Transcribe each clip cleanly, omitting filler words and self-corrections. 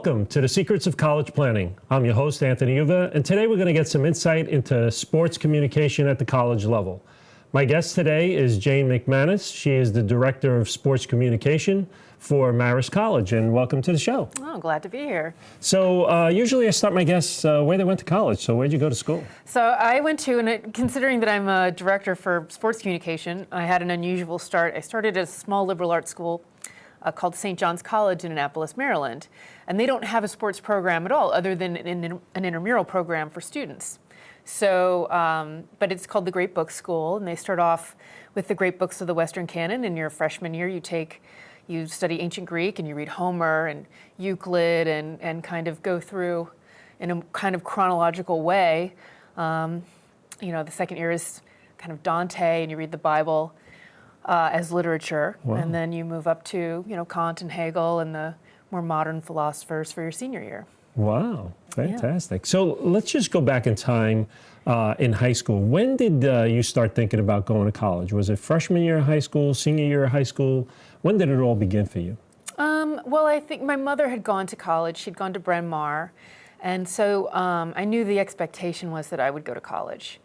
Welcome to the Secrets of College Planning. I'm your host, Anthony Uva, and today we're going to get some insight into sports communication at the college level. My guest today is Jane McManus. She is the Director of Sports Communication for Marist College, and welcome to the show. Oh, glad to be here. So usually I start my guests where they went to college. So where'd you go to school? So I went to, and considering that I'm a director for sports communication, I had an unusual start. I started at a small liberal arts school called St. John's College in Annapolis, Maryland. And they don't have a sports program at all other than an intramural program for students. So, but it's called the Great Books School, and they start off with the great books of the Western canon. In your freshman year, you study ancient Greek and you read Homer and Euclid and kind of go through in a kind of chronological way. The second year is kind of Dante and you read the Bible as literature. Wow. And then you move up to, Kant and Hegel and the more modern philosophers for your senior year. Wow, fantastic. Yeah. So let's just go back in time in high school. When did you start thinking about going to college? Was it freshman year of high school, senior year of high school? When did it all begin for you? Well, I think my mother had gone to college. She'd gone to Bryn Mawr. And so I knew the expectation was that I would go to college.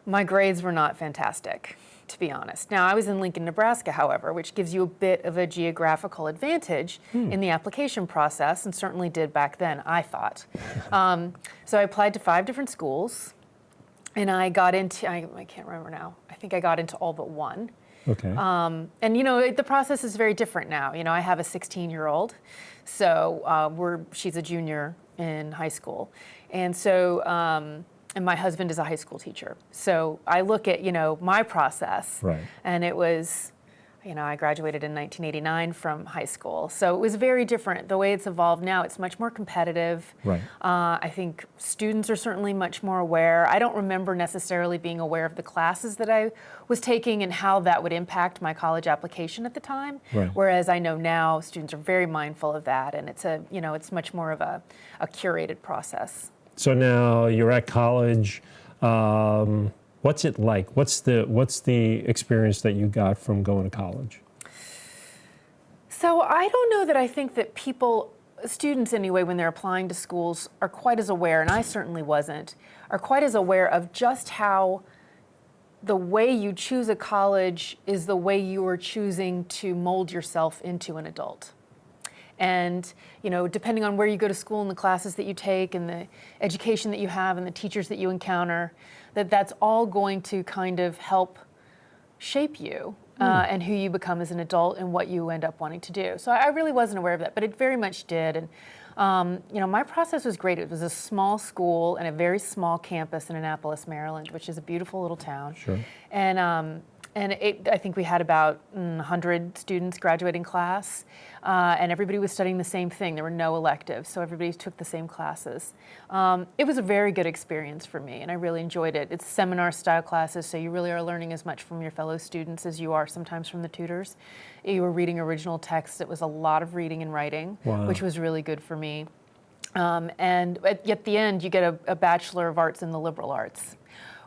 My grades were not fantastic, to be honest. Now, I was in Lincoln, Nebraska, however, which gives you a bit of a geographical advantage in the application process, and certainly did back then, I thought. So I applied to 5 different schools, and I got into, I can't remember now, I think I got into all but one. Okay. And, the process is very different now. I have a 16-year-old, so she's a junior in high school. And so, and my husband is a high school teacher. So I look at, my process. Right. And it was, I graduated in 1989 from high school. So it was very different. The way it's evolved now, it's much more competitive. Right. I think students are certainly much more aware. I don't remember necessarily being aware of the classes that I was taking and how that would impact my college application at the time. Right. Whereas I know now students are very mindful of that, and it's it's much more of a curated process. So now you're at college. What's it like? What's the experience that you got from going to college? So I don't know that I think that students anyway, when they're applying to schools, are quite as aware, and I certainly wasn't, are quite as aware of just how the way you choose a college is the way you are choosing to mold yourself into an adult. And, depending on where you go to school and the classes that you take and the education that you have and the teachers that you encounter, that's all going to kind of help shape you and who you become as an adult and what you end up wanting to do. So I really wasn't aware of that, but it very much did. And, my process was great. It was a small school and a very small campus in Annapolis, Maryland, which is a beautiful little town. Sure. And I think we had about 100 students graduating class, and everybody was studying the same thing. There were no electives, so everybody took the same classes. It was a very good experience for me, and I really enjoyed it. It's seminar-style classes, so you really are learning as much from your fellow students as you are sometimes from the tutors. You were reading original texts. It was a lot of reading and writing, which was really good for me. And at the end, you get a Bachelor of Arts in the Liberal Arts,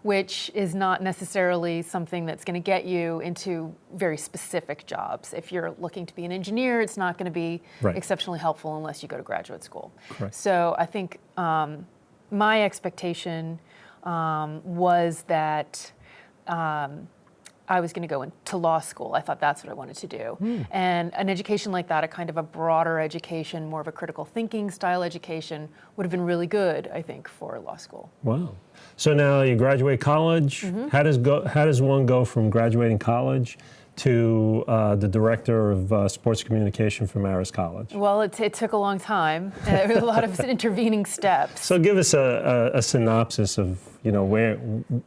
which is not necessarily something that's going to get you into very specific jobs. If you're looking to be an engineer, it's not going to be exceptionally helpful unless you go to graduate school. Correct. So I think my expectation was that I was going to go into law school. I thought that's what I wanted to do. And an education like that, a kind of a broader education, more of a critical thinking style education, would have been really good, I think, for law school. Wow. So now you graduate college. How does one go from graduating college to the director of sports communication for Marist College? Well, it took a long time. There were a lot of intervening steps. So give us a synopsis of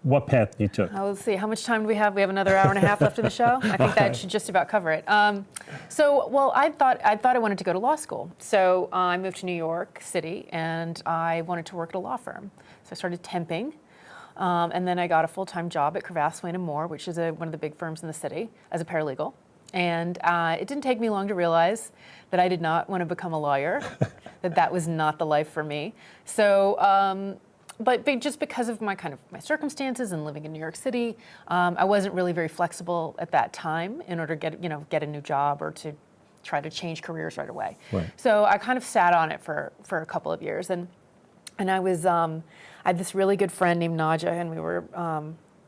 what path you took. Let's see. How much time do we have? We have another hour and a half left in the show. I think that should just about cover it. I thought I wanted to go to law school. So I moved to New York City, and I wanted to work at a law firm. So I started temping. And then I got a full-time job at Cravath, Swaine & Moore, which is one of the big firms in the city, as a paralegal. And it didn't take me long to realize that I did not want to become a lawyer, that was not the life for me. So, but just because of my circumstances and living in New York City, I wasn't really very flexible at that time in order to get a new job or to try to change careers right away. Right. So I kind of sat on it for a couple of years, and I was I had this really good friend named Naja, and we were.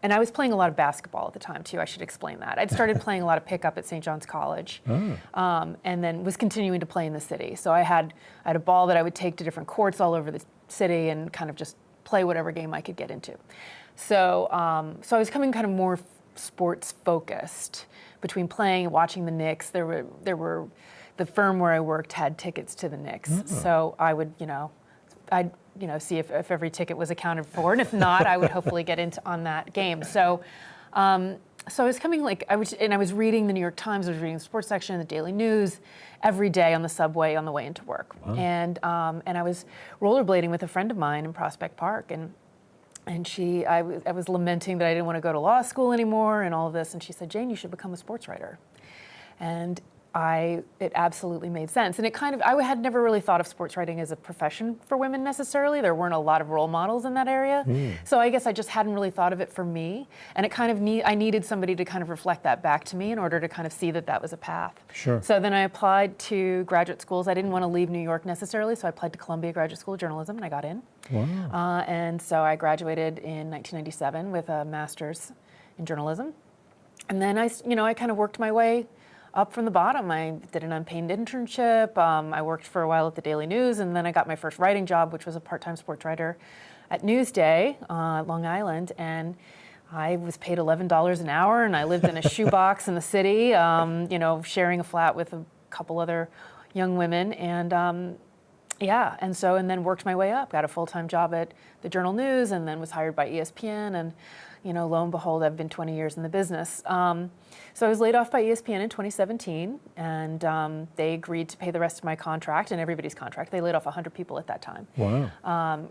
And I was playing a lot of basketball at the time, too. I should explain that. I'd started playing a lot of pickup at St. John's College, and then was continuing to play in the city. So I had a ball that I would take to different courts all over the city and kind of just play whatever game I could get into. So so I was becoming kind of more sports focused between playing and watching the Knicks. There were the firm where I worked had tickets to the Knicks, so I would I'd see if every ticket was accounted for, and if not, I would hopefully get into on that game. So, so I was coming I was reading the New York Times. I was reading the sports section, the Daily News, every day on the subway on the way into work. Wow. And I was rollerblading with a friend of mine in Prospect Park, and I was lamenting that I didn't want to go to law school anymore and all of this, and she said, "Jane, you should become a sports writer." And it absolutely made sense. And I had never really thought of sports writing as a profession for women necessarily. There weren't a lot of role models in that area. So I guess I just hadn't really thought of it for me. And I needed somebody to kind of reflect that back to me in order to kind of see that was a path. Sure. So then I applied to graduate schools. I didn't want to leave New York necessarily, so I applied to Columbia Graduate School of Journalism, and I got in. Wow. And so I graduated in 1997 with a master's in journalism. And then I kind of worked my way up from the bottom. I did an unpaid internship. I worked for a while at the Daily News, and then I got my first writing job, which was a part-time sports writer at Newsday, Long Island, and I was paid $11 an hour, and I lived in a shoebox in the city, sharing a flat with a couple other young women, and then worked my way up. Got a full-time job at the Journal News, and then was hired by ESPN, and lo and behold, I've been 20 years in the business. So I was laid off by ESPN in 2017, and they agreed to pay the rest of my contract and everybody's contract. They laid off 100 people at that time. Wow.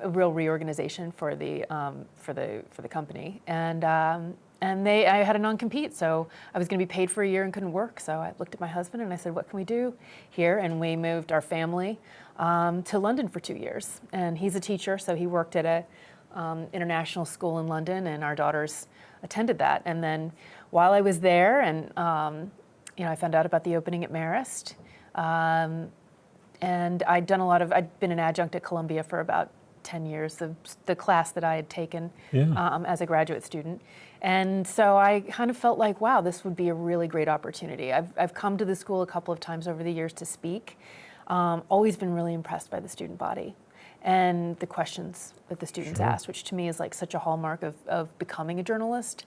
A real reorganization for the company, and I had a non-compete, so I was going to be paid for a year and couldn't work. So I looked at my husband and I said, "What can we do here?" And we moved our family to London for 2 years. And he's a teacher, so he worked at a international school in London, and our daughters attended that. And then while I was there, and I found out about the opening at Marist, and I'd been an adjunct at Columbia for about 10 years, the class that I had taken as a graduate student. And so I kind of felt like, wow, this would be a really great opportunity. I've come to the school a couple of times over the years to speak. Always been really impressed by the student body and the questions that the students asked, which to me is like such a hallmark of becoming a journalist.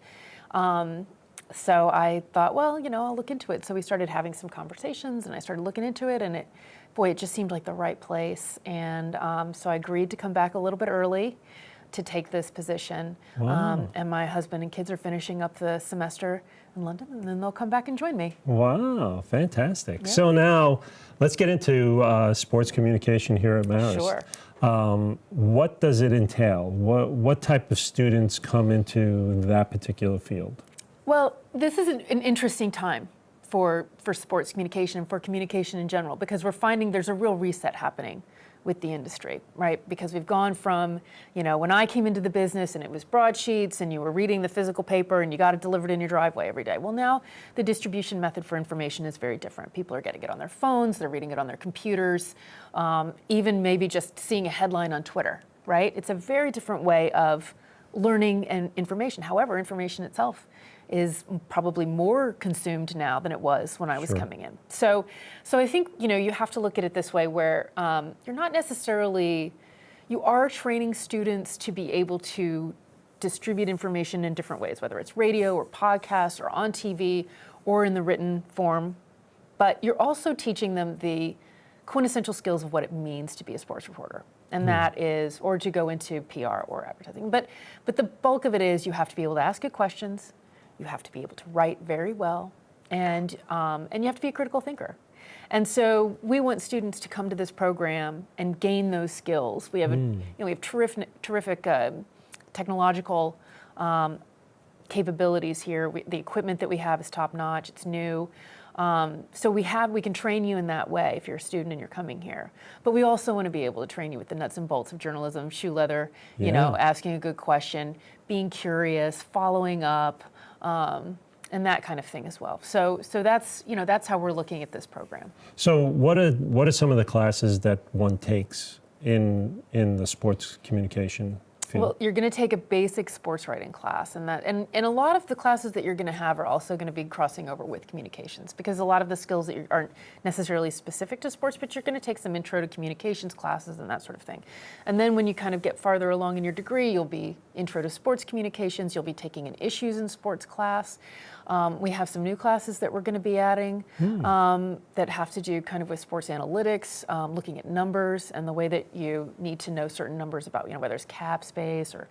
So I thought, well, I'll look into it. So we started having some conversations, and I started looking into it, and it just seemed like the right place. And so I agreed to come back a little bit early to take this position. Wow. And my husband and kids are finishing up the semester in London, and then they'll come back and join me. Wow, fantastic. Yeah. So now let's get into sports communication here at Marist. Sure. What does it entail? What type of students come into that particular field? Well, this is an interesting time for sports communication and for communication in general, because we're finding there's a real reset happening with the industry, right? Because we've gone from, when I came into the business and it was broadsheets and you were reading the physical paper and you got it delivered in your driveway every day. Well, now the distribution method for information is very different. People are getting it on their phones, they're reading it on their computers, even maybe just seeing a headline on Twitter, right? It's a very different way of learning and information. However, information itself is probably more consumed now than it was when I was coming in. So I think, you have to look at it this way, where you're not necessarily, you are training students to be able to distribute information in different ways, whether it's radio or podcasts or on TV or in the written form, but you're also teaching them the quintessential skills of what it means to be a sports reporter. And that is, or to go into PR or advertising. But the bulk of it is you have to be able to ask good questions, you have to be able to write very well, and you have to be a critical thinker. And so we want students to come to this program and gain those skills. We have we have terrific technological capabilities here. The equipment that we have is top notch. It's new. So we can train you in that way if you're a student and you're coming here. But we also want to be able to train you with the nuts and bolts of journalism, shoe leather, asking a good question, being curious, following up, and that kind of thing as well. So that's, that's how we're looking at this program. So what are some of the classes that one takes in the sports communication field? Well, you're going to take a basic sports writing class, and a lot of the classes that you're going to have are also going to be crossing over with communications, because a lot of the skills that aren't necessarily specific to sports, but you're going to take some intro to communications classes and that sort of thing. And then when you kind of get farther along in your degree, you'll be intro to sports communications, you'll be taking an issues in sports class. We have some new classes that we're going to be adding that have to do kind of with sports analytics, looking at numbers and the way that you need to know certain numbers about, whether it's cap space or,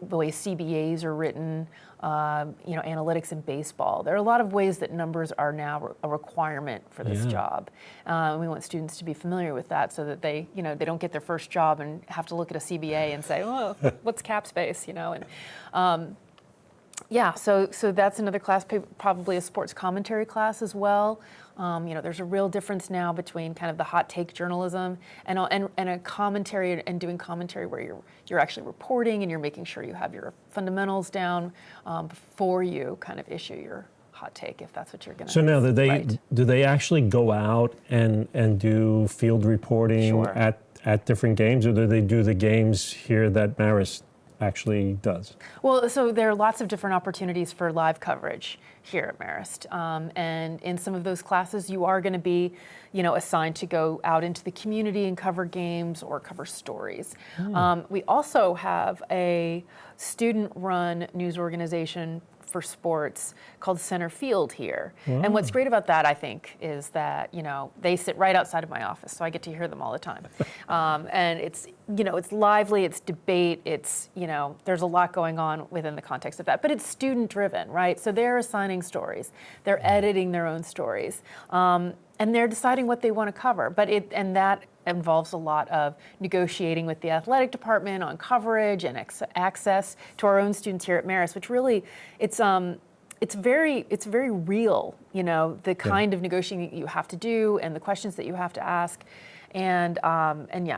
the way CBAs are written, analytics in baseball. There are a lot of ways that numbers are now a requirement for this job. We want students to be familiar with that so that they don't get their first job and have to look at a CBA and say, oh, what's cap space, so that's another class, probably a sports commentary class as well. There's a real difference now between kind of the hot take journalism and a commentary and doing commentary where you're actually reporting and you're making sure you have your fundamentals down before you kind of issue your hot take, if that's what you're going to. So now, write. do they actually go out and do field reporting at different games, or do they do the games here that Marist actually does? Well, so there are lots of different opportunities for live coverage here at Marist. And in some of those classes, you are going to be, assigned to go out into the community and cover games or cover stories. We also have a student-run news organization for sports called Center Field here. And what's great about that, I think, is that, they sit right outside of my office, so I get to hear them all the time. And it's, it's lively, it's debate, it's, there's a lot going on within the context of that, but it's student driven, right? So they're assigning stories, they're editing their own stories, and they're deciding what they want to cover. And that involves a lot of negotiating with the athletic department on coverage and access to our own students here at Marist, which really, it's very real, the kind of negotiating that you have to do and the questions that you have to ask. And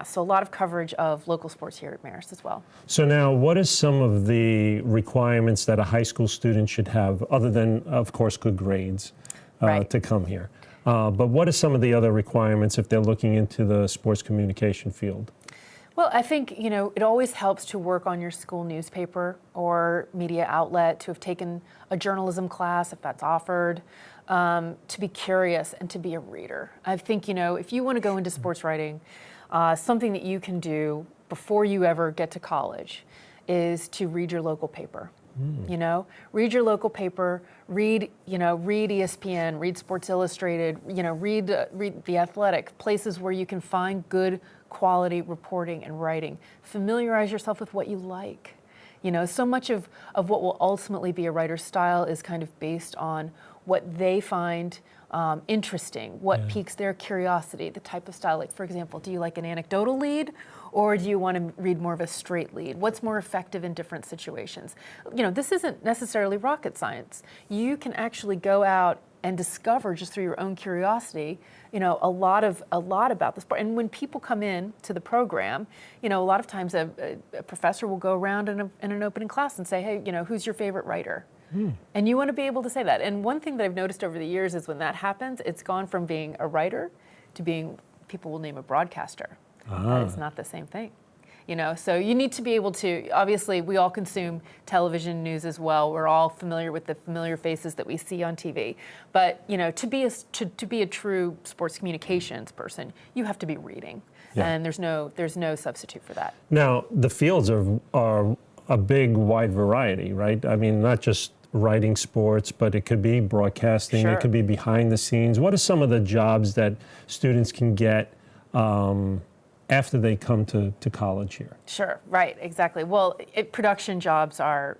so a lot of coverage of local sports here at Marist as well. So now, what are some of the requirements that a high school student should have, other than, of course, good grades, to come here? But what are some of the other requirements if they're looking into the sports communication field? Well, I think, it always helps to work on your school newspaper or media outlet, to have taken a journalism class if that's offered, to be curious and to be a reader. I think, if you want to go into sports writing, something that you can do before you ever get to college is to read your local paper. Read your local paper, read ESPN, read Sports Illustrated, read The Athletic, places where you can find good quality reporting and writing. Familiarize yourself with what you like. So much of what will ultimately be a writer's style is kind of based on what they find interesting, what piques their curiosity, the type of style. Like, for example, do you like an anecdotal lead, or do you want to read more of a straight lead? What's more effective in different situations? This isn't necessarily rocket science. You can actually go out and discover, just through your own curiosity, a lot about the sport. And when people come in to the program, a lot of times a professor will go around in an opening class and say, hey, who's your favorite writer? And you want to be able to say that. And one thing that I've noticed over the years is when that happens, it's gone from being a writer to being, people will name a broadcaster. It's not the same thing. So you need to be able to, obviously we all consume television news as well. We're all familiar with the familiar faces that we see on TV. But, to be a true sports communications person, you have to be reading. And there's no substitute for that. Now, the fields are a big, wide variety, right? I mean, not just writing sports, but it could be broadcasting, it could be behind the scenes. What are some of the jobs that students can get after they come to college here? Sure, right, exactly. Well, production jobs are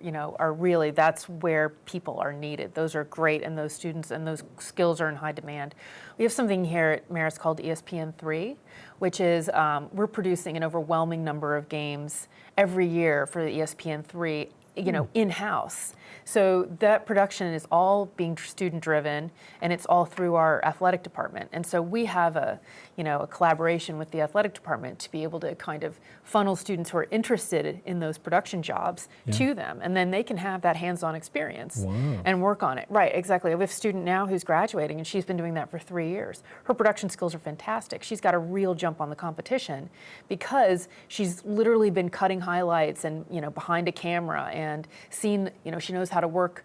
really, that's where people are needed. Those are great, and those students and those skills are in high demand. We have something here at Marist called ESPN3, which is, we're producing an overwhelming number of games every year for the ESPN3 in-house. So that production is all being student-driven, and it's all through our athletic department. And so we have a collaboration with the athletic department to be able to kind of funnel students who are interested in those production jobs to them, and then they can have that hands-on experience and work on it. Right, exactly. We have a student now who's graduating, and she's been doing that for 3 years. Her production skills are fantastic. She's got a real jump on the competition because she's literally been cutting highlights and behind a camera and seen, she knows how to work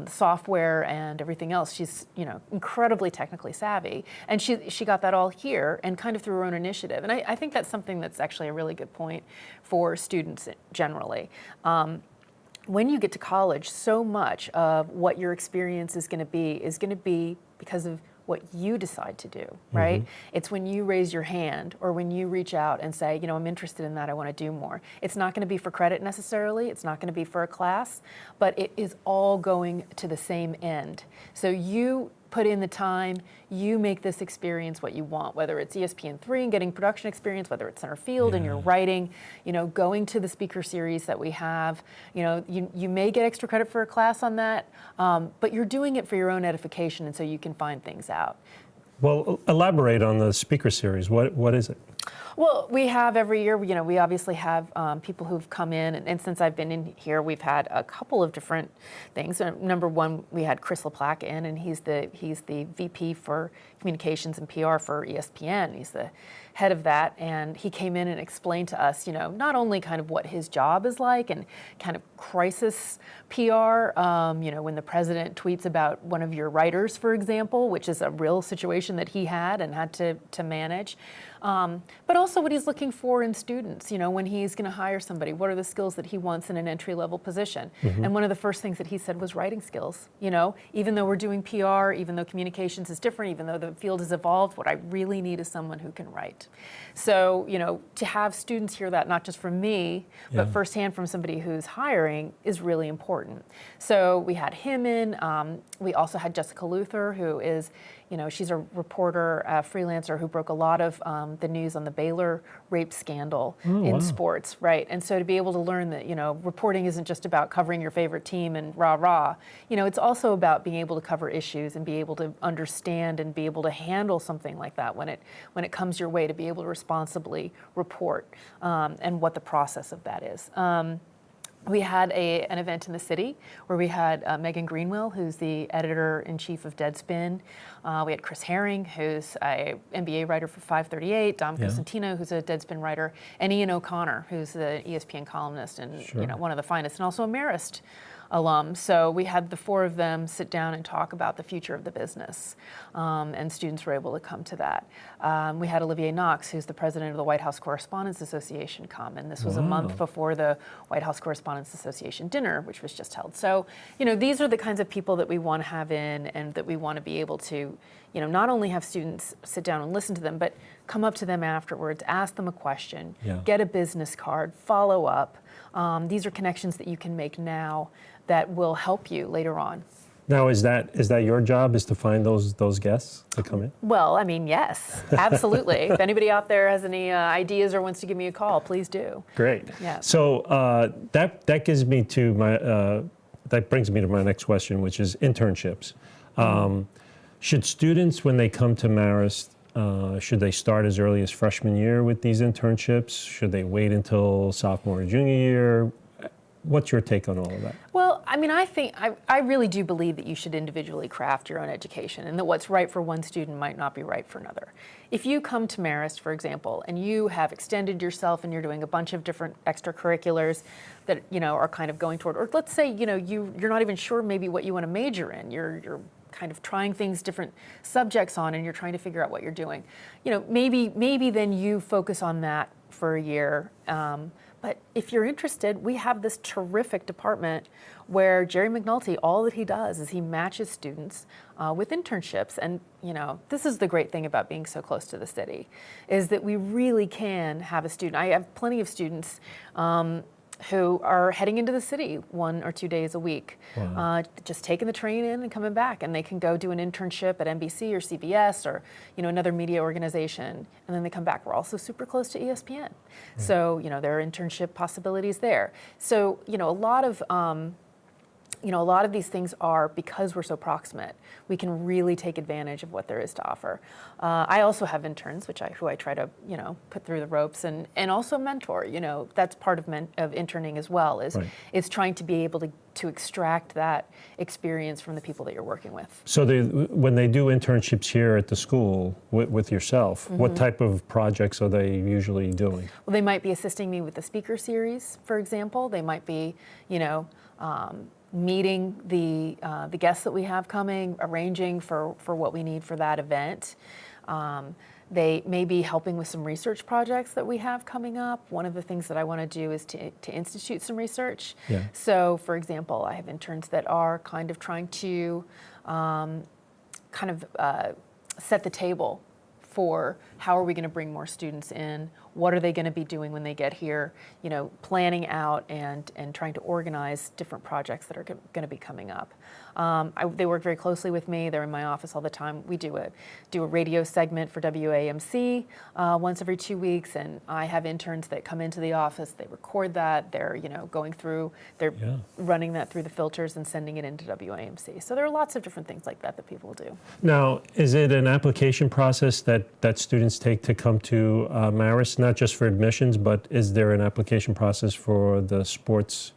software and everything else. She's incredibly technically savvy, and she got that all here and kind of through her own initiative. And I think that's something that's actually a really good point for students generally. When you get to college, so much of what your experience is going to be because of what you decide to do, right? It's when you raise your hand or when you reach out and say, I'm interested in that, I want to do more. It's not going to be for credit necessarily, it's not going to be for a class, but it is all going to the same end. So you put in the time, you make this experience what you want, whether it's ESPN3 and getting production experience, whether it's center field and you're writing, going to the speaker series that we have. You may get extra credit for a class on that, but you're doing it for your own edification, and so you can find things out. Well, elaborate on the speaker series. What is it? Well, we have every year, we obviously have people who've come in, and since I've been in here, we've had a couple of different things. Number one, we had Chris LaPlaca in, and he's the VP for Communications and PR for ESPN. He's the head of that, and he came in and explained to us, not only kind of what his job is like and kind of crisis PR, when the president tweets about one of your writers, for example, which is a real situation that he had and had to manage. But also what he's looking for in students, when he's going to hire somebody, what are the skills that he wants in an entry-level position? And one of the first things that he said was writing skills. Even though we're doing PR, even though communications is different, even though the field has evolved, what I really need is someone who can write. So, to have students hear that, not just from me, but firsthand from somebody who's hiring, is really important. So we had him in. We also had Jessica Luther, who is, she's a reporter, a freelancer who broke a lot of the news on the Baylor rape scandal in sports, right? And so to be able to learn that, reporting isn't just about covering your favorite team and rah-rah. It's also about being able to cover issues and be able to understand and be able to handle something like that when it comes your way, to be able to responsibly report and what the process of that is. We had an event in the city where we had Megan Greenwell, who's the editor-in-chief of Deadspin. We had Chris Herring, who's an NBA writer for 538, Dom Cosentino, who's a Deadspin writer, and Ian O'Connor, who's the ESPN columnist and one of the finest, and also a Marist alum. So we had the four of them sit down and talk about the future of the business, and students were able to come to that. We had Olivier Knox, who's the president of the White House Correspondents Association, Comm, and this was a month before the White House Correspondents Association dinner, which was just held. So, these are the kinds of people that we want to have in, and that we want to be able to, not only have students sit down and listen to them, but come up to them afterwards, ask them a question, get a business card, follow up. These are connections that you can make now that will help you later on. Now, is that your job, is to find those guests to come in? Well, yes, absolutely. If anybody out there has any ideas or wants to give me a call, please do. Great. Yeah. So that gives me to that brings me to my next question, which is internships. Should students, when they come to Marist, should they start as early as freshman year with these internships? Should they wait until sophomore or junior year? What's your take on all of that? Well, I really do believe that you should individually craft your own education, and that what's right for one student might not be right for another. If you come to Marist, for example, and you have extended yourself and you're doing a bunch of different extracurriculars that are kind of going toward, or let's say you're not even sure maybe what you want to major in. You're kind of trying things, different subjects on, and you're trying to figure out what you're doing. Maybe then you focus on that for a year. But if you're interested, we have this terrific department where Jerry McNulty, all that he does is he matches students with internships. And this is the great thing about being so close to the city, is that we really can have a student. I have plenty of students who are heading into the city 1 or 2 days a week, just taking the train in and coming back, and they can go do an internship at NBC or CBS or another media organization, and then they come back. We're also super close to ESPN, so there are internship possibilities there. So a lot of these things are, because we're so proximate, we can really take advantage of what there is to offer. I also have interns, who I try to, put through the ropes and also mentor. That's part of interning as well, is trying to be able to extract that experience from the people that you're working with. So when they do internships here at the school with yourself, what type of projects are they usually doing? Well, they might be assisting me with the speaker series, for example. They might be, meeting the guests that we have coming, arranging for what we need for that event. They may be helping with some research projects that we have coming up. One of the things that I want to do is to institute some research. Yeah. So, for example, I have interns that are kind of trying to set the table for how are we going to bring more students in, what are they going to be doing when they get here, planning out and trying to organize different projects that are going to be coming up. They work very closely with me. They're in my office all the time. We do a radio segment for WAMC once every 2 weeks, and I have interns that come into the office. They record that. They're going through. They're running that through the filters and sending it into WAMC. So there are lots of different things like that people do. Now, is it an application process that students take to come to Marist, not just for admissions, but is there an application process for the sports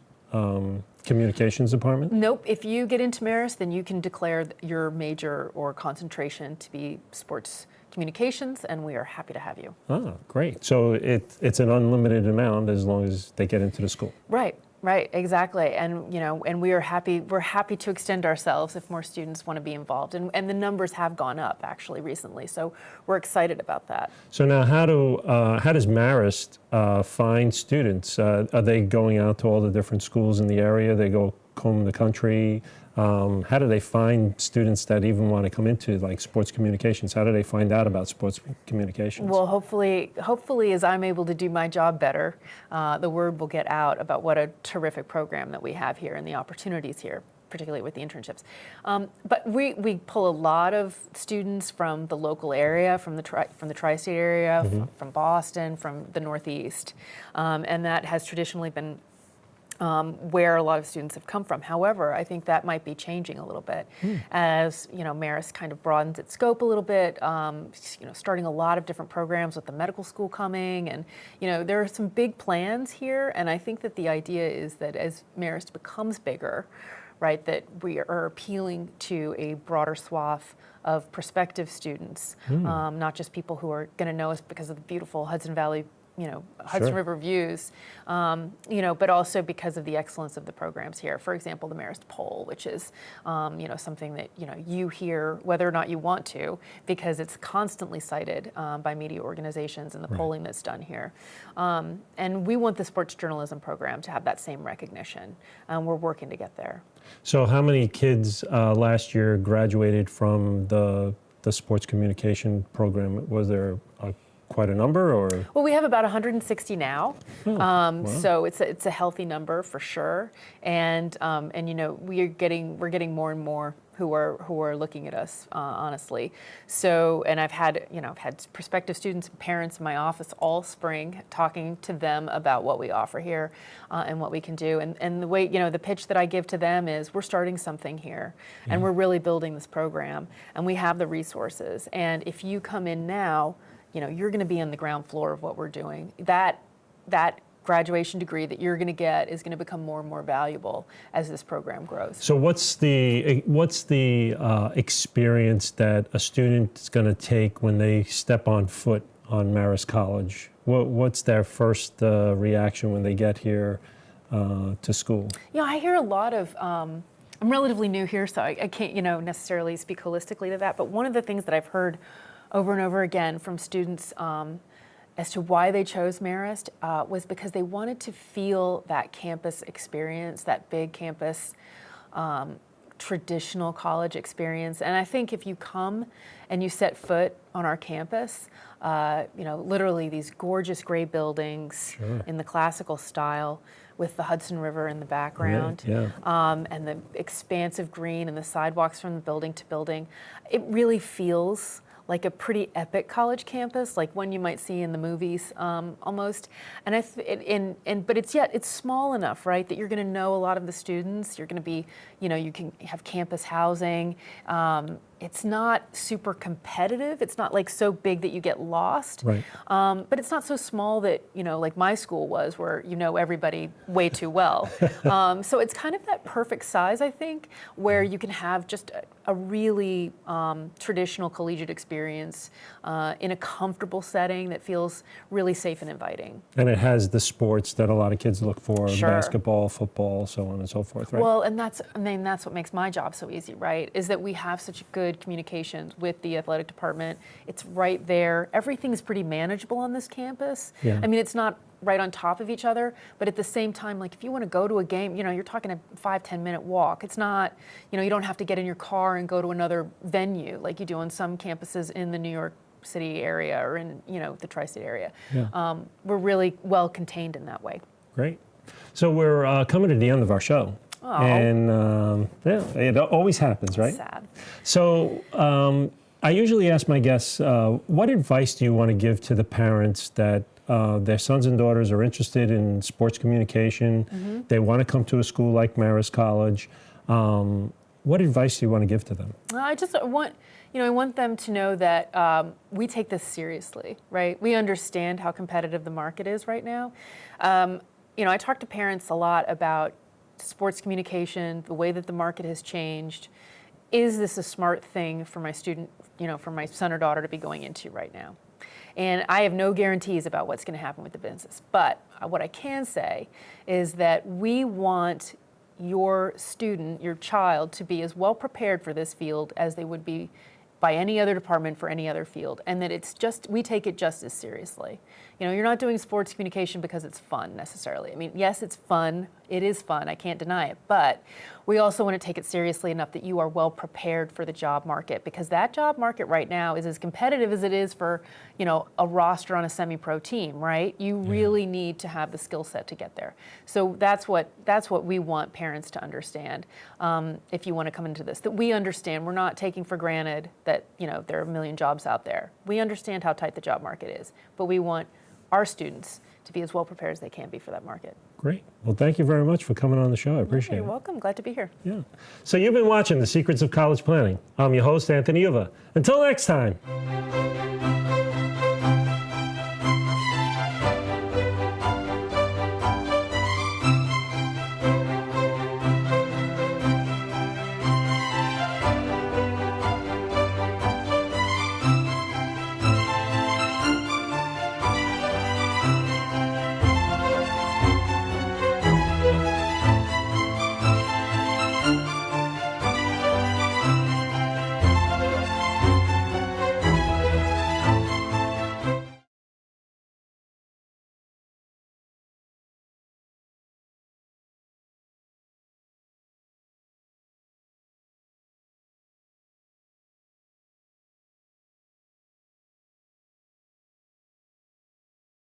communications department? Nope. If you get into Marist, then you can declare your major or concentration to be sports communications, and we are happy to have you. Ah, great. So it's an unlimited amount as long as they get into the school. Right, exactly. And and we're happy to extend ourselves if more students want to be involved. And the numbers have gone up actually recently. So we're excited about that. So now how does Marist find students? Are they going out to all the different schools in the area? They go comb the country? How do they find students that even want to come into like sports communications? How do they find out about sports communications? Well, hopefully as I'm able to do my job better, the word will get out about what a terrific program that we have here and the opportunities here, particularly with the internships. But we pull a lot of students from the local area, from the tri-state area, from Boston, from the Northeast, and that has traditionally been where a lot of students have come from. However, I think that might be changing a little bit as Marist kind of broadens its scope a little bit. Starting a lot of different programs with the medical school coming, and there are some big plans here. And I think that the idea is that as Marist becomes bigger, right, that we are appealing to a broader swath of prospective students, not just people who are going to know us because of the beautiful Hudson Valley. Hudson River views, but also because of the excellence of the programs here. For example, the Marist poll, which is, something that, you hear whether or not you want to, because it's constantly cited by media organizations and the polling that's done here. And we want the sports journalism program to have that same recognition. We're working to get there. So how many kids last year graduated from the sports communication program? Was there quite a number, or? Well, we have about 160 now, wow. So it's a healthy number for sure, and we're getting more and more who are looking at us, honestly. So, and I've had prospective students and parents in my office all spring talking to them about what we offer here and what we can do. And the way, the pitch that I give to them is we're starting something here and we're really building this program and we have the resources. And if you come in now, you're going to be on the ground floor of what we're doing. That graduation degree that you're going to get is going to become more and more valuable as this program grows. So what's the experience that a student is going to take when they step on foot on Marist College? What's their first reaction when they get here to school? I hear a lot of. I'm relatively new here, so I can't necessarily speak holistically to that. But one of the things that I've heard over and over again from students as to why they chose Marist was because they wanted to feel that campus experience, that big campus, traditional college experience. And I think if you come and you set foot on our campus, literally these gorgeous gray buildings in the classical style, with the Hudson River in the background, and the expansive green and the sidewalks from the building to building. It really feels like a pretty epic college campus, like one you might see in the movies, almost. And but it's small enough, right, that you're going to know a lot of the students. You're going to be, you can have campus housing. It's not super competitive. It's not like so big that you get lost. Right. But it's not so small that, like my school was, where you know everybody way too well. So it's kind of that perfect size, I think, where you can have just a really traditional collegiate experience in a comfortable setting that feels really safe and inviting. And it has the sports that a lot of kids look for, Sure. basketball, football, so on and so forth, right? Well, and that's what makes my job so easy, right? Is that we have such good communications with the athletic department. It's right there. Everything's pretty manageable on this campus. Yeah. I mean, it's not right on top of each other, but at the same time, like if you want to go to a game, you're talking a 5-10 minute walk. It's not, you don't have to get in your car and go to another venue like you do on some campuses in the New York City area or in, the tri-state area. Yeah. We're really well contained in that way. Great. So we're coming to the end of our show. Oh. And it always happens, right? Sad. So I usually ask my guests, what advice do you want to give to the parents that their sons and daughters are interested in sports communication? Mm-hmm. They want to come to a school like Marist College. What advice do you want to give to them? I want them to know that we take this seriously, right? We understand how competitive the market is right now. I talk to parents a lot about sports communication, the way that the market has changed. Is this a smart thing for my student, for my son or daughter to be going into right now? And I have no guarantees about what's going to happen with the business. But what I can say is that we want your student, your child, to be as well prepared for this field as they would be by any other department for any other field, and that we take it just as seriously. You're not doing sports communication because it's fun necessarily. I mean, yes, it's fun. It is fun. I can't deny it. But we also want to take it seriously enough that you are well prepared for the job market, because that job market right now is as competitive as it is for, a roster on a semi-pro team, right? You really need to have the skill set to get there. So that's what we want parents to understand. If you want to come into this, that we understand, we're not taking for granted that, there are a million jobs out there. We understand how tight the job market is, but we want our students to be as well prepared as they can be for that market. Great. Well, thank you very much for coming on the show. I appreciate it. You're welcome. Glad to be here. Yeah. So you've been watching The Secrets of College Planning. I'm your host, Anthony Uva. Until next time.